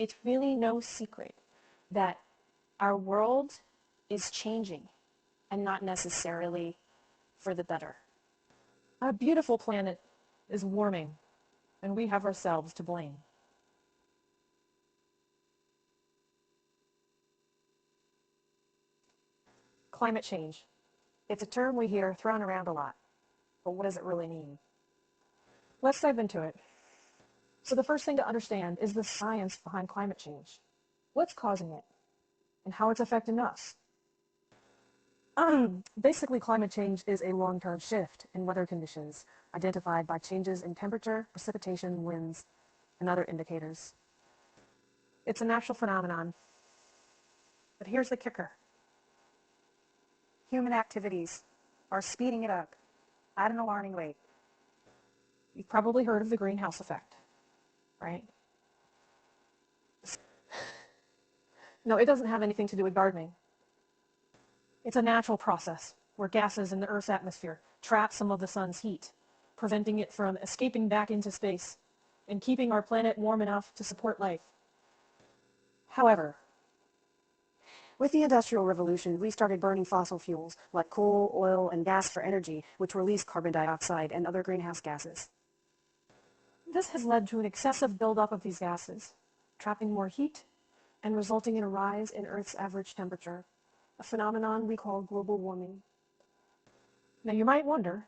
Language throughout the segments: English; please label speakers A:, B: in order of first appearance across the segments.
A: It's really no secret that our world is changing and not necessarily for the better. Our beautiful planet is warming, and we have ourselves to blame. Climate change. It's a term we hear thrown around a lot, but what does it really mean? Let's dive into it. So the first thing to understand is the science behind climate change. What's causing it, and how it's affecting us? Basically, climate change is a long-term shift in weather conditions identified by changes in temperature, precipitation, winds, and other indicators. It's a natural phenomenon. But here's the kicker. Human activities are speeding it up at an alarming rate. You've probably heard of the greenhouse effect, right? No, it doesn't have anything to do with gardening. It's a natural process where gases in the Earth's atmosphere trap some of the sun's heat, preventing it from escaping back into space and keeping our planet warm enough to support life. However, with the Industrial Revolution, we started burning fossil fuels like coal, oil, and gas for energy, which release carbon dioxide and other greenhouse gases. This has led to an excessive buildup of these gases, trapping more heat and resulting in a rise in Earth's average temperature, a phenomenon we call global warming. Now you might wonder,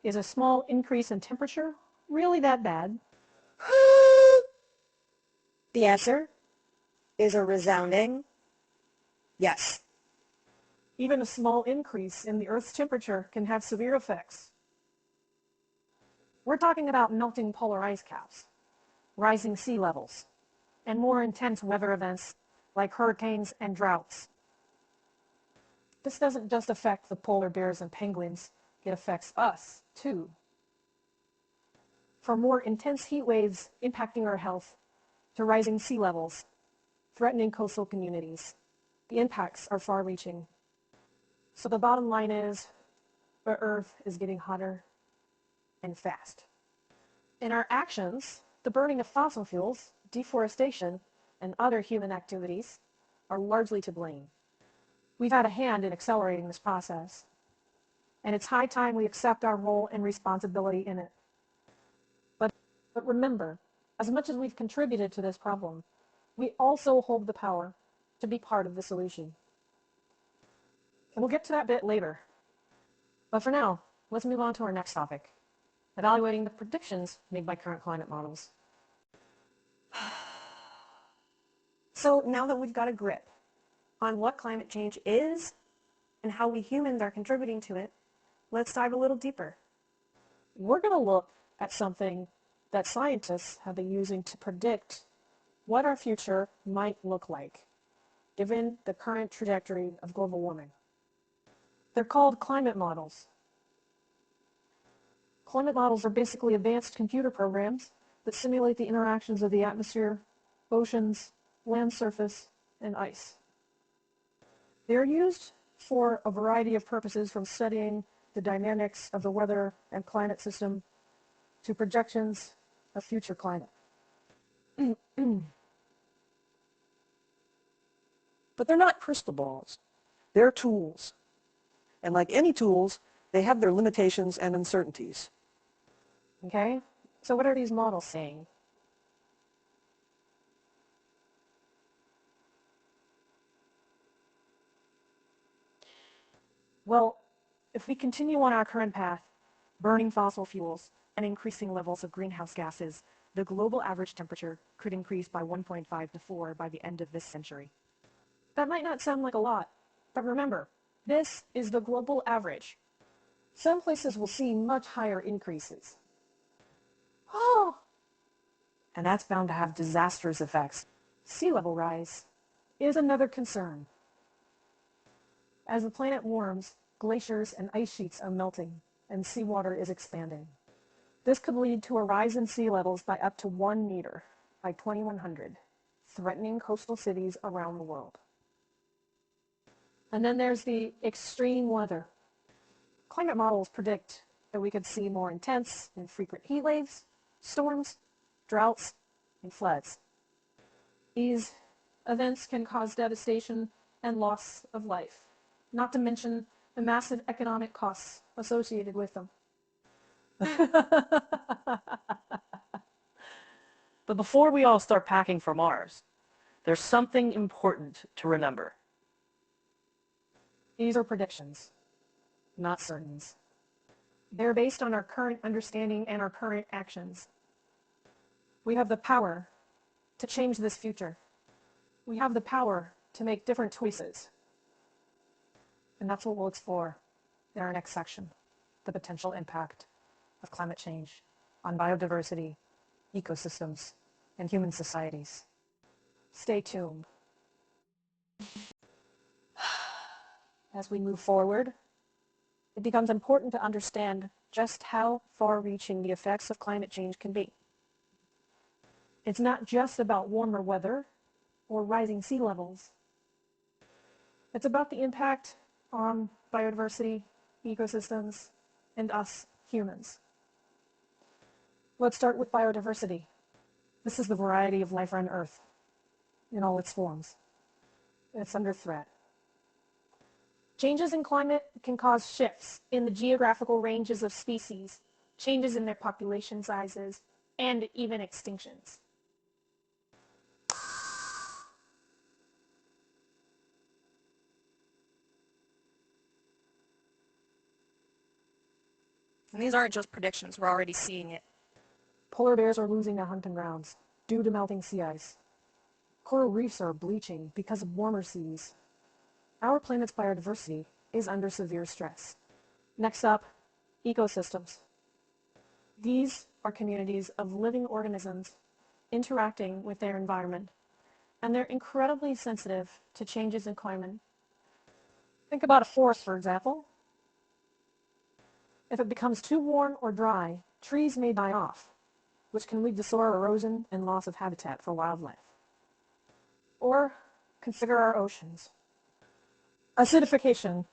A: is a small increase in temperature really that bad?
B: The answer is a resounding yes.
A: Even a small increase in the Earth's temperature can have severe effects. We're talking about melting polar ice caps, rising sea levels, and more intense weather events like hurricanes and droughts. This doesn't just affect the polar bears and penguins, it affects us too. From more intense heat waves impacting our health to rising sea levels, threatening coastal communities, the impacts are far-reaching. So the bottom line is, the Earth is getting hotter and fast. In our actions, the burning of fossil fuels, deforestation, and other human activities are largely to blame. We've had a hand in accelerating this process, and it's high time we accept our role and responsibility in it. But remember, as much as we've contributed to this problem, we also hold the power to be part of the solution. And we'll get to that bit later. But for now, let's move on to our next topic, evaluating the predictions made by current climate models.
B: So now that we've got a grip on what climate change is and how we humans are contributing to it, let's dive a little deeper.
A: We're going to look at something that scientists have been using to predict what our future might look like, given the current trajectory of global warming. They're called climate models. Climate models are basically advanced computer programs that simulate the interactions of the atmosphere, oceans, land surface, and ice. They are used for a variety of purposes, from studying the dynamics of the weather and climate system to projections of future climate.
C: But they're not crystal balls. They're tools. And like any tools, they have their limitations and uncertainties.
A: Okay? So what are these models saying? Well, if we continue on our current path, burning fossil fuels and increasing levels of greenhouse gases, the global average temperature could increase by 1.5 to 4 by the end of this century. That might not sound like a lot, but remember, this is the global average. Some places will see much higher increases. Oh! And that's bound to have disastrous effects. Sea level rise is another concern. As the planet warms, glaciers and ice sheets are melting, and seawater is expanding. This could lead to a rise in sea levels by up to 1 meter by 2100, threatening coastal cities around the world. And then there's the extreme weather. Climate models predict that we could see more intense and frequent heat waves, storms, droughts, and floods. These events can cause devastation and loss of life, not to mention the massive economic costs associated with them.
C: But before we all start packing for Mars, there's something important to remember.
A: These are predictions, not certains. They're based on our current understanding and our current actions. We have the power to change this future. We have the power to make different choices. And that's what we'll explore in our next section, the potential impact of climate change on biodiversity, ecosystems, and human societies. Stay tuned. As we move forward, it becomes important to understand just how far-reaching the effects of climate change can be. It's not just about warmer weather or rising sea levels. It's about the impact on biodiversity, ecosystems, and us humans. Let's start with biodiversity. This is the variety of life on Earth in all its forms. It's under threat. Changes in climate can cause shifts in the geographical ranges of species, changes in their population sizes, and even extinctions.
B: And these aren't just predictions, we're already seeing it.
A: Polar bears are losing their hunting grounds due to melting sea ice. Coral reefs are bleaching because of warmer seas. Our planet's biodiversity is under severe stress. Next up, ecosystems. These are communities of living organisms interacting with their environment, and they're incredibly sensitive to changes in climate. Think about a forest, for example. If it becomes too warm or dry, trees may die off, which can lead to soil erosion and loss of habitat for wildlife. Or consider our oceans. Acidification,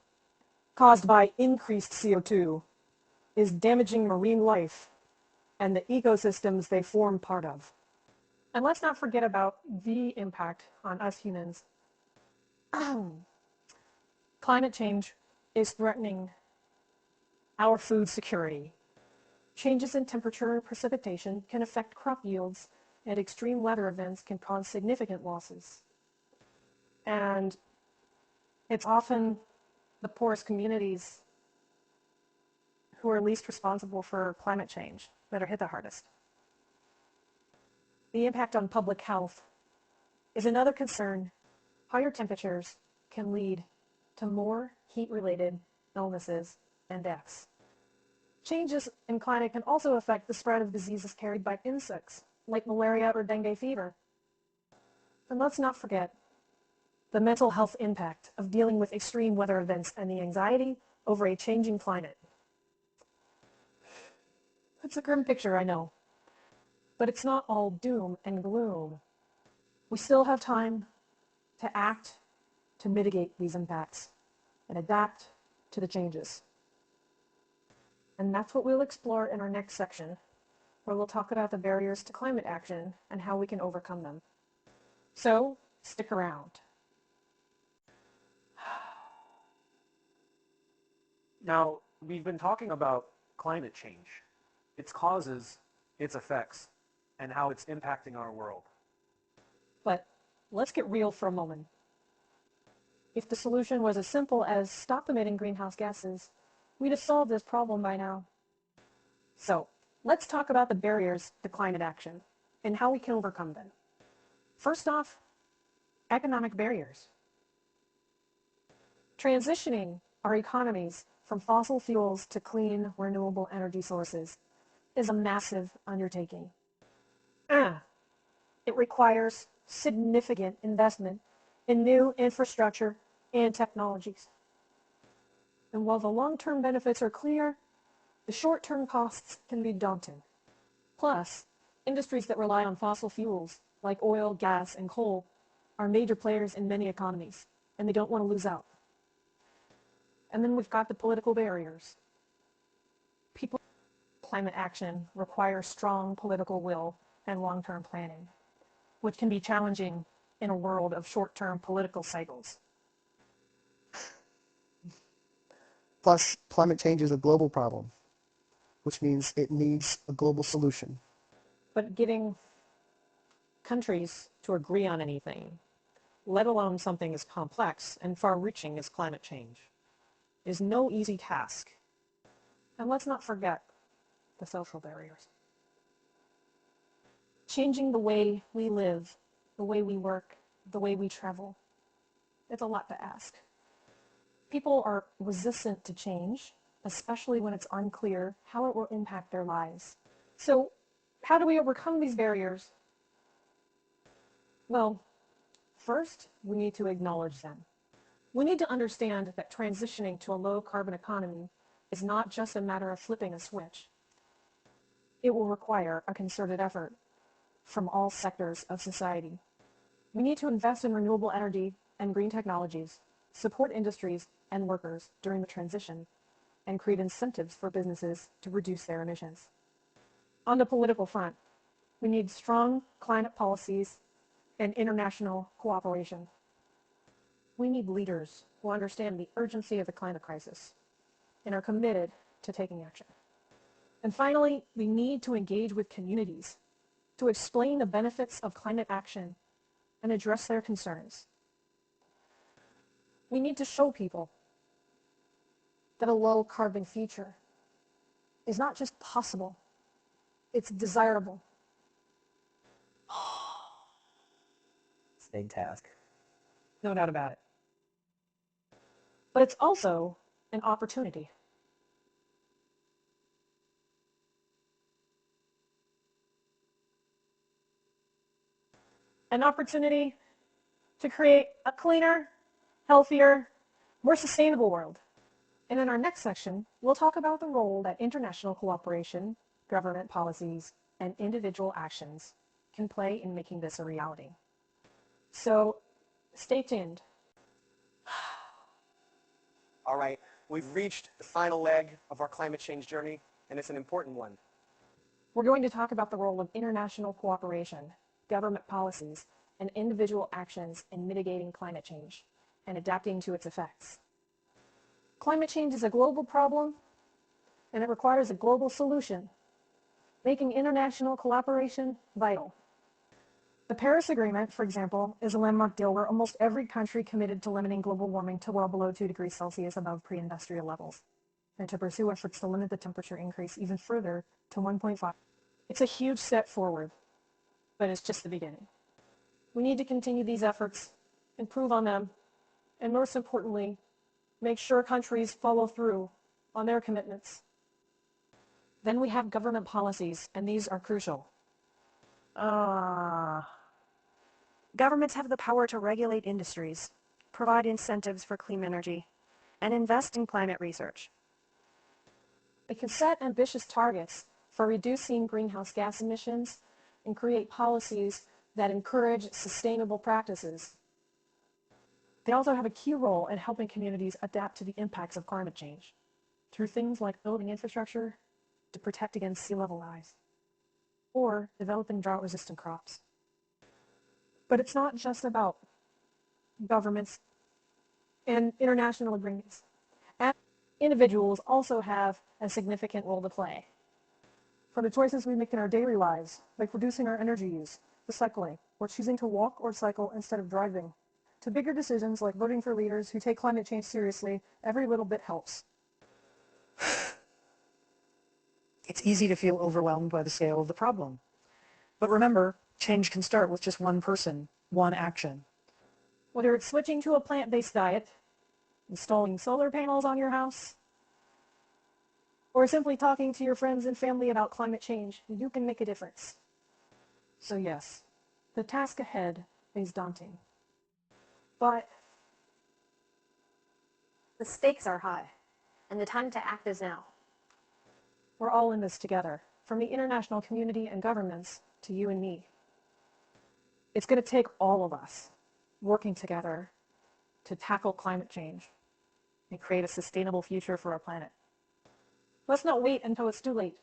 A: caused by increased CO2, is damaging marine life and the ecosystems they form part of. And let's not forget about the impact on us humans. Climate change is threatening our food security. Changes in temperature and precipitation can affect crop yields, and extreme weather events can cause significant losses. And it's often the poorest communities who are least responsible for climate change that are hit the hardest. The impact on public health is another concern. Higher temperatures can lead to more heat-related illnesses and deaths. Changes in climate can also affect the spread of diseases carried by insects, like malaria or dengue fever. And let's not forget the mental health impact of dealing with extreme weather events and the anxiety over a changing climate. It's a grim picture, I know, but it's not all doom and gloom. We still have time to act to mitigate these impacts and adapt to the changes. And that's what we'll explore in our next section, where we'll talk about the barriers to climate action and how we can overcome them. So, stick around.
D: Now, we've been talking about climate change, its causes, its effects, and how it's impacting our world.
A: But let's get real for a moment. If the solution was as simple as stop emitting greenhouse gases, we'd have solved this problem by now. So, let's talk about the barriers to climate action and how we can overcome them. First off, economic barriers. Transitioning our economies from fossil fuels to clean, renewable energy sources is a massive undertaking. It requires significant investment in new infrastructure and technologies. And while the long-term benefits are clear, the short-term costs can be daunting. Plus, industries that rely on fossil fuels, like oil, gas, and coal, are major players in many economies, and they don't want to lose out. And then we've got the political barriers. Climate action requires strong political will and long-term planning. which can be challenging in a world of short-term political cycles.
C: Plus, climate change is a global problem, which means it needs a global solution.
A: But getting countries to agree on anything, let alone something as complex and far-reaching as climate change, is no easy task. And let's not forget the social barriers. Changing the way we live, the way we work, the way we travel, it's a lot to ask. People are resistant to change, especially when it's unclear how it will impact their lives. So, how do we overcome these barriers? Well, first, we need to acknowledge them. We need to understand that transitioning to a low-carbon economy is not just a matter of flipping a switch. It will require a concerted effort from all sectors of society. We need to invest in renewable energy and green technologies, support industries and workers during the transition, and create incentives for businesses to reduce their emissions. On the political front, we need strong climate policies and international cooperation. We need leaders who understand the urgency of the climate crisis and are committed to taking action. And finally, we need to engage with communities to explain the benefits of climate action and address their concerns. We need to show people that a low-carbon future is not just possible, it's desirable.
E: It's a big task.
A: No doubt about it. But it's also an opportunity. An opportunity to create a cleaner, healthier, more sustainable world. And in our next section, we'll talk about the role that international cooperation, government policies, and individual actions can play in making this a reality. So stay tuned.
F: All right, we've reached the final leg of our climate change journey, and it's an important one.
A: We're going to talk about the role of international cooperation, government policies, and individual actions in mitigating climate change and adapting to its effects. Climate change is a global problem, and it requires a global solution, making international cooperation vital. The Paris Agreement, for example, is a landmark deal where almost every country committed to limiting global warming to well below 2 degrees Celsius above pre-industrial levels, and to pursue efforts to limit the temperature increase even further to 1.5. It's a huge step forward, but it's just the beginning. We need to continue these efforts, improve on them, and most importantly, make sure countries follow through on their commitments. Then we have government policies, and these are crucial.
B: Governments have the power to regulate industries, provide incentives for clean energy, and invest in climate research.
A: They can set ambitious targets for reducing greenhouse gas emissions and create policies that encourage sustainable practices. They also have a key role in helping communities adapt to the impacts of climate change through things like building infrastructure to protect against sea level rise or developing drought-resistant crops. But it's not just about governments and international agreements. And individuals also have a significant role to play. From the choices we make in our daily lives, like reducing our energy use, recycling, or choosing to walk or cycle instead of driving, to bigger decisions like voting for leaders who take climate change seriously, every little bit helps.
C: It's easy to feel overwhelmed by the scale of the problem. But remember, change can start with just one person, one action.
A: Whether it's switching to a plant-based diet, installing solar panels on your house, or simply talking to your friends and family about climate change, you can make a difference. So yes, the task ahead is daunting. But
B: The stakes are high, and the time to act is now.
A: we're all in this together, from the international community and governments to you and me. It's going to take all of us working together to tackle climate change and create a sustainable future for our planet. Let's not wait until it's too late.